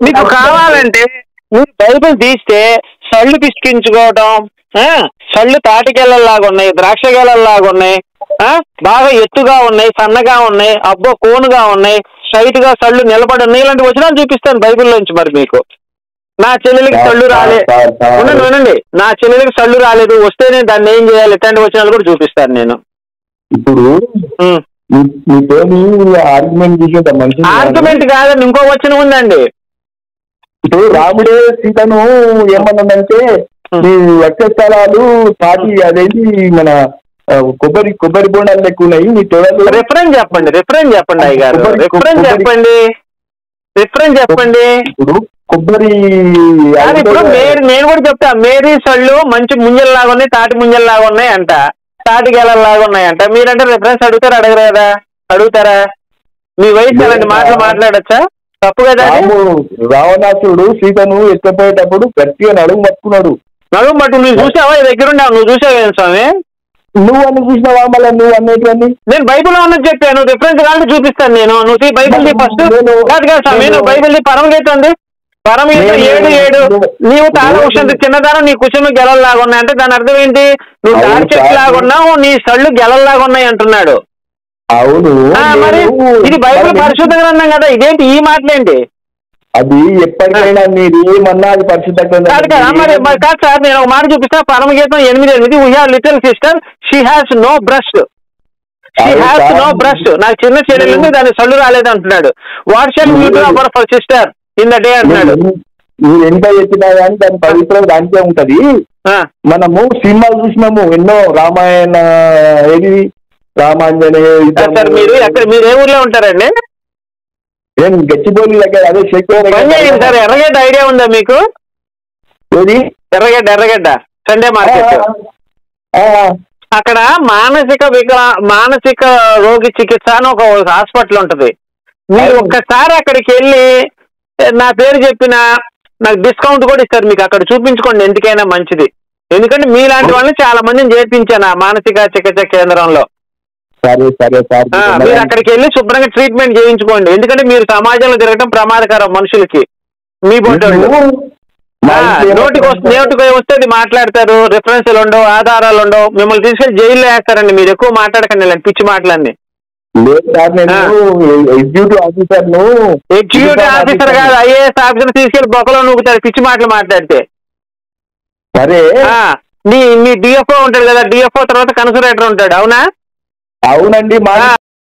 మీకు కావాలంటే మీరు బైబిల్ తీస్తే సళ్ళు పిసికించుకోవటం, సళ్ళు తాటికెళ్ళలాగా ఉన్నాయి, ద్రాక్ష గెలల్లాగా ఉన్నాయి, బాగా ఎత్తుగా ఉన్నాయి, సన్నగా ఉన్నాయి, అబ్బో కోనుగా ఉన్నాయి, స్ట్రైట్ గా సళ్ళు నిలబడి ఉన్నాయి. ఇలాంటి వచనాలు చూపిస్తాను బైబిల్లోంచి. మరి మీకు నా చెల్లెలకి సళ్ళు వినండి, నా చెల్లెలకి సళ్ళు రాలేదు, వస్తేనే దాన్ని ఏం చేయాలి, ఇట్లాంటి వచనాలు కూడా చూపిస్తాను నేను. ఇప్పుడు ఆర్గ్యుమెంట్ కాదండి, ఇంకో వచనం ఉందండి. ఇప్పుడు రాముడే సీతను ఏమన్నాడంటే నీ వక్షస్థలాలు తాటి అదేంటి మన కొబ్బరి బోండాలు లెక్క ఉన్నాయి, నీ తొడలు. రిఫరెన్స్ చెప్పండి అయ్యగారు, రిఫరెన్స్ చెప్పండి. ఇప్పుడు కొబ్బరి ఇప్పుడు నేను కూడా చెప్తా, మేరీ సళ్ళు మంచి ముంజల్లాగా ఉన్నాయి, తాటి ముంజల్లాగా ఉన్నాయి అంట, తాటి గెలల్లాగా ఉన్నాయంట. మీరంటే రిఫరెన్స్ అడుగుతారా? మీ వయసు అలాంటి మాటలు మాట్లాడచ్చా? తప్పు కదా. రావణాసురుడు సీతను ఎత్తిపోయేటప్పుడు గట్టిగా నడుము పట్టుకున్నాడు. నువ్వు చూసావా? దగ్గరుండావు, నువ్వు చూసావేం స్వామి? నువ్వు అన్ని చూసినావా? మళ్ళీ నువ్వు అన్నేటివన్నీ నేను బైబిల్ అన్నది చెప్పాను, రిఫరెన్స్ కావాలంటే చూపిస్తాను నేను. నువ్వు బైబిల్ ఫస్ట్ కాదు స్వామి, నువ్వు బైబిల్ పరమగీత ఉంది, పరమగీత 7:7. నీవు తాళ ఉషంత చిన్నదానం, నీ కుటుంబం గెలల్లాగా ఉన్నాయంటే దాని అర్థం ఏంటి? నువ్వు తాడి చెట్టు లాగా ఉన్నావు, నీ సళ్ళు గెలల్లాగా ఉన్నాయి అంటున్నాడు. అవును, మరి ఇది బైబిల్ పరిశుద్ధ గ్రంథం కదా, ఇదేంటి ఈ మాటలేంటి? అది ఎప్పటికైనా మీరు ఏమన్నా అది పరిశుద్ధ గ్రంథం మరి కాదు సార్, నేను ఒక మాట చూపిస్తా. పరమగీతం 8:8, we have little sister, she has no breasts, నాకు చిన్న చెల్లెలు ఉంది, దాని సళ్ళు రాలేదు అంటున్నాడు. What shall you do for sister in the day అంటున్నాడు. మీరు ఎంత చెప్పినా కానీ దాని పవిత్రం దానికే ఉంటది. మనము సినిమాలు చూసినాము ఎన్నో, రామాయణ ఏది రామాంజనేయ. మీరు ఏ ఊర్లో ఉంటారండి? నేను గచ్చిబౌలి దగ్గర, అదే సార్. ఎర్రగడ్డ ఐడియా ఉందా మీకు? ఏది? ఎర్రగడ్డ సండే మార్కెట్. అక్కడ మానసిక రోగి చికిత్స అని ఒక హాస్పిటల్ ఉంటది. మీరు ఒక్కసారి అక్కడికి వెళ్ళి నా పేరు చెప్పిన నాకు డిస్కౌంట్ కూడా ఇస్తారు. మీకు అక్కడ చూపించుకోండి, ఎందుకైనా మంచిది. ఎందుకంటే మీలాంటి వాళ్ళని చాలా మందిని చేర్పించాను ఆ మానసిక చికిత్స కేంద్రంలో. మీరు అక్కడికి వెళ్ళి శుభ్రంగా ట్రీట్మెంట్ చేయించుకోండి. ఎందుకంటే మీరు సమాజంలో తిరగటం ప్రమాదకరం మనుషులకి. మీ బొట్టోళ్ళు నోటికి వస్తే మాట్లాడతారు, రిఫరెన్స్లు ఉండవు, ఆధారాలు ఉండవు, మిమ్మల్ని తీసుకెళ్లి జైల్లో వేస్తారండి. మీరు ఎక్కువ మాట్లాడకండి ఇలాంటి పిచ్చి మాటలన్నీ. ఎగ్జిక్యూటివ్ ఆఫీసర్ కాదు, ఐఏఎస్ ఆఫీసర్ తీసుకెళ్లి బొక్కలో నూకుతారు పిచ్చి మాటలు మాట్లాడితే. సరే, మీ డిఎఫ్ఓ ఉంటాడు కదా, డిఎఫ్ఓ తర్వాత కన్సర్వేటర్ ఉంటాడు, అవునా? అవునండి.